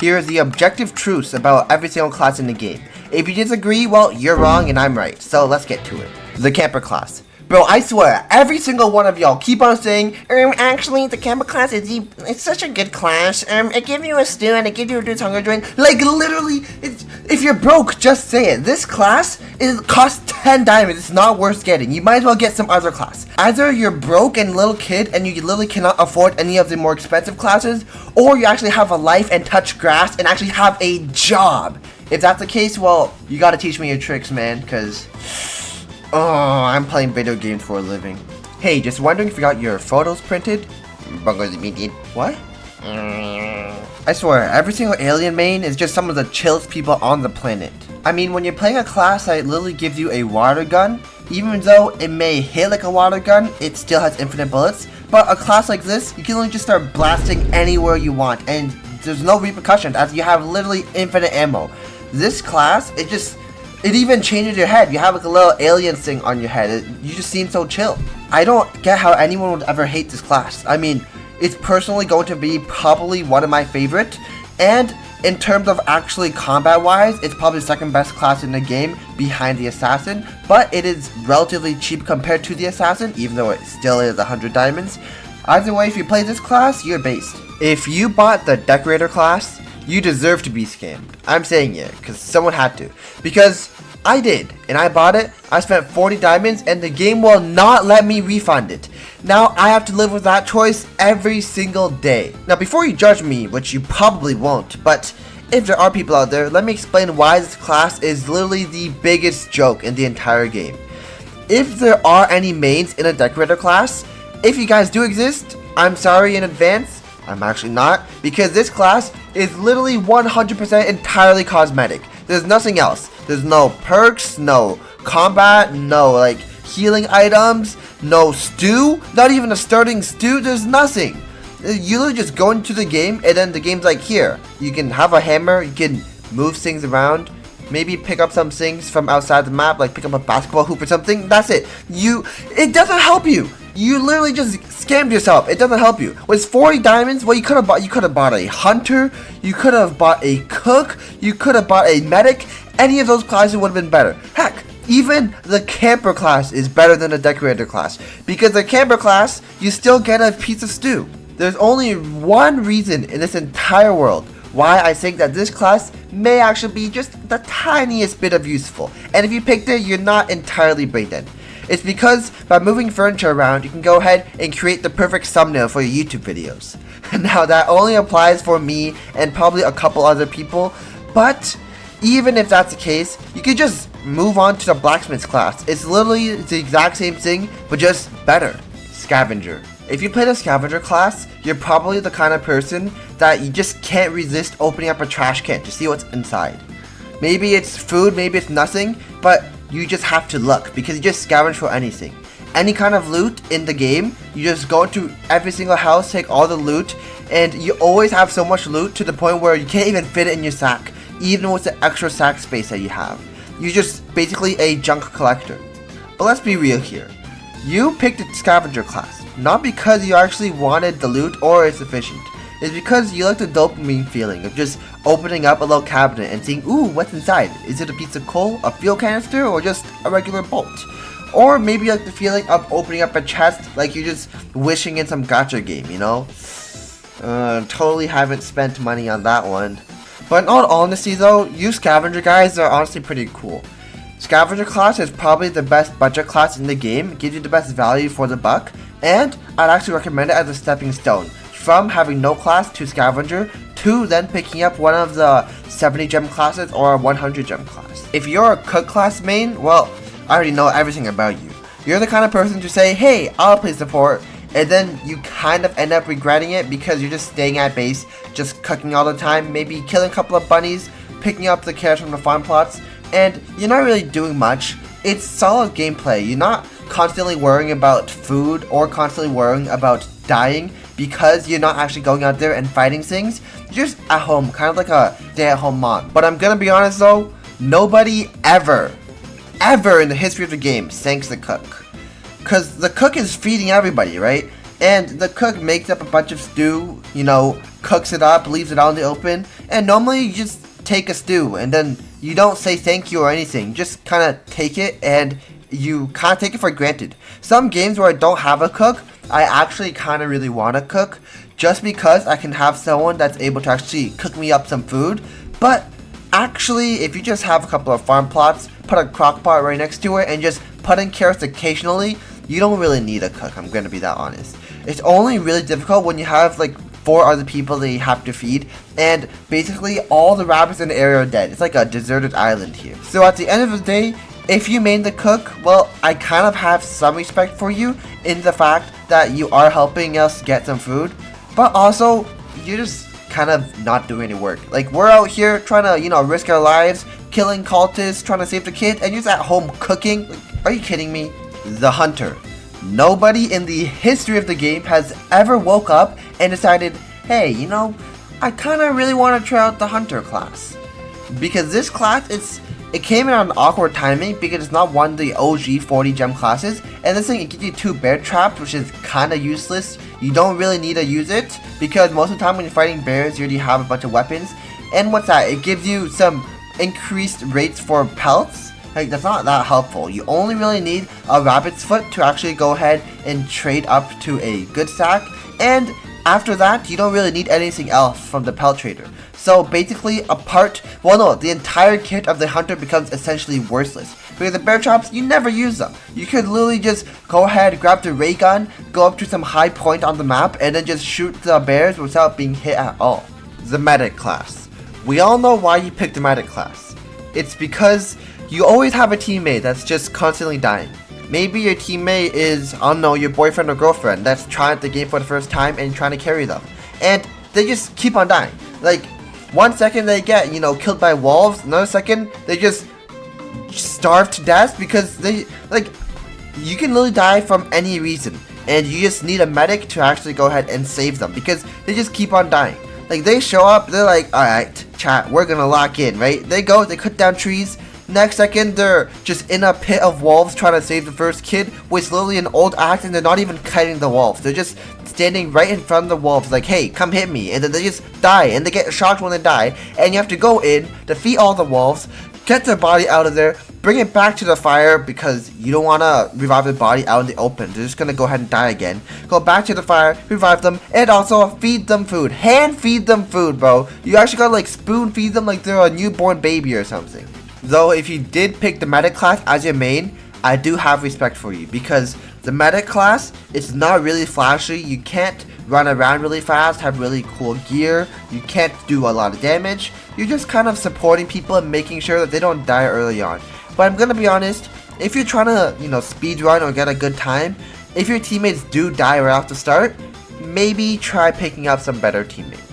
Here is the objective truths about every single class in the game. If you disagree, well, you're wrong and I'm right. So let's get to it. The camper class. Bro, I swear, every single one of y'all keep on saying, actually, the camper class it's such a good class. It gives you a stew and it gives you a reduced hunger drain. Like, literally, if you're broke, just say it. This class costs 10 diamonds. It's not worth getting. You might as well get some other class. Either you're broke and little kid and you literally cannot afford any of the more expensive classes, or you actually have a life and touch grass and actually have a job. If that's the case, well, you gotta teach me your tricks, man, because... oh, I'm playing video games for a living. Hey, just wondering if you got your photos printed? What? I swear, every single alien main is just some of the chillest people on the planet. I mean, when you're playing a class that literally gives you a water gun, even though it may hit like a water gun, it still has infinite bullets. But a class like this, you can literally just start blasting anywhere you want, and there's no repercussions as you have literally infinite ammo. This class, it even changes your head. You have like a little alien thing on your head. You just seem so chill. I don't get how anyone would ever hate this class. I mean, it's personally going to be probably one of my favorite. And in terms of actually combat wise, it's probably the second best class in the game behind the assassin. But it is relatively cheap compared to the assassin, even though it still is 100 diamonds. Either way, if you play this class, you're based. If you bought the Decorator class, you deserve to be scammed. I'm saying it, because someone had to. Because I did, and I bought it, I spent 40 diamonds, and the game will not let me refund it. Now I have to live with that choice every single day. Now before you judge me, which you probably won't, but if there are people out there, let me explain why this class is literally the biggest joke in the entire game. If there are any mains in a Decorator class, if you guys do exist, I'm sorry in advance. I'm actually not, because this class is literally 100% entirely cosmetic. There's nothing else. There's no perks, no combat, no like healing items, no stew, not even a starting stew. There's nothing. You literally just go into the game and then the game's like, here, you can have a hammer, you can move things around, maybe pick up some things from outside the map, like pick up a basketball hoop or something. That's it. It doesn't help you. You literally just scammed yourself. It doesn't help you. With 40 diamonds, well, you could have bought a hunter, you could have bought a cook, you could have bought a medic. Any of those classes would have been better. Heck, even the camper class is better than the Decorator class, because the camper class, you still get a piece of stew. There's only one reason in this entire world why I think that this class may actually be just the tiniest bit of useful. And if you picked it, you're not entirely brain dead. It's because by moving furniture around, you can go ahead and create the perfect thumbnail for your YouTube videos. Now that only applies for me and probably a couple other people, but even if that's the case, you can just move on to the blacksmith class. It's literally the exact same thing, but just better. Scavenger. If you play the Scavenger class, you're probably the kind of person that you just can't resist opening up a trash can to see what's inside. Maybe it's food, maybe it's nothing, but you just have to look because you just scavenge for anything. Any kind of loot in the game, you just go into every single house, take all the loot, and you always have so much loot to the point where you can't even fit it in your sack, even with the extra sack space that you have. You're just basically a junk collector. But let's be real here. You picked the Scavenger class, not because you actually wanted the loot or it's efficient. It's because you like the dopamine feeling of just opening up a little cabinet and seeing, ooh, what's inside? Is it a piece of coal, a fuel canister, or just a regular bolt? Or maybe you like the feeling of opening up a chest like you're just wishing in some gacha game, you know? Totally haven't spent money on that one. But in all honesty though, you Scavenger guys are honestly pretty cool. Scavenger class is probably the best budget class in the game, gives you the best value for the buck, and I'd actually recommend it as a stepping stone from having no class to Scavenger to then picking up one of the 70 gem classes or a 100 gem class. If you're a cook class main, well, I already know everything about you. You're the kind of person to say, hey, I'll play support, and then you kind of end up regretting it because you're just staying at base, just cooking all the time, maybe killing a couple of bunnies, picking up the carrots from the farm plots, and you're not really doing much. It's solid gameplay. You're not constantly worrying about food or constantly worrying about dying because you're not actually going out there and fighting things. You're just at home, kind of like a stay-at-home mom. But I'm gonna be honest though, nobody ever in the history of the game thanks the cook. Because the cook is feeding everybody, right? And the cook makes up a bunch of stew, you know, cooks it up, leaves it out in the open, and normally you just take a stew and then you don't say thank you or anything, just kind of take it and you kind of take it for granted. Some games where I don't have a cook, I actually kind of really want to cook just because I can have someone that's able to actually cook me up some food. But actually, if you just have a couple of farm plots, put a crock pot right next to it and just put in carrots occasionally, you don't really need a cook, I'm gonna be that honest. It's only really difficult when you have like 4 other people that you have to feed, and basically all the rabbits in the area are dead. It's like a deserted island here. So at the end of the day, if you made the cook, well, I kind of have some respect for you in the fact that you are helping us get some food, but also you're just kind of not doing any work. Like, we're out here trying to, risk our lives, killing cultists, trying to save the kid, and you're just at home cooking. Like, are you kidding me? The Hunter. Nobody in the history of the game has ever woke up and decided, hey, I kind of really want to try out the Hunter class. Because this class, it came in on awkward timing because it's not one of the OG 40 gem classes, and this thing, it gives you 2 bear traps, which is kind of useless. You don't really need to use it because most of the time when you're fighting bears, you already have a bunch of weapons. And what's that? It gives you some increased rates for pelts. Like, that's not that helpful. You only really need a rabbit's foot to actually go ahead and trade up to a good stack, and after that, you don't really need anything else from the pelt trader. So basically, the entire kit of the Hunter becomes essentially worthless. Because the bear traps, you never use them. You could literally just go ahead, grab the ray gun, go up to some high point on the map, and then just shoot the bears without being hit at all. The medic class. We all know why you picked the medic class. It's because you always have a teammate that's just constantly dying. Maybe your teammate is, I don't know, your boyfriend or girlfriend that's trying the game for the first time and trying to carry them. And they just keep on dying. Like, 1 second they get, killed by wolves, another second they just starve to death because you can literally die from any reason. And you just need a medic to actually go ahead and save them because they just keep on dying. Like, they show up, they're like, alright, chat, we're gonna lock in, right? They go, they cut down trees. Next second, they're just in a pit of wolves trying to save the first kid with literally an old axe, and they're not even cutting the wolves. They're just standing right in front of the wolves like, hey, come hit me. And then they just die, and they get shocked when they die. And you have to go in, defeat all the wolves, get their body out of there, bring it back to the fire because you don't want to revive the body out in the open. They're just going to go ahead and die again. Go back to the fire, revive them, and also feed them food. Hand feed them food, bro. You actually got to spoon feed them like they're a newborn baby or something. Though if you did pick the medic class as your main, I do have respect for you because the medic class is not really flashy. You can't run around really fast, have really cool gear. You can't do a lot of damage. You're just kind of supporting people and making sure that they don't die early on. But I'm gonna be honest, if you're trying to, speed run or get a good time, if your teammates do die right off the start, maybe try picking up some better teammates.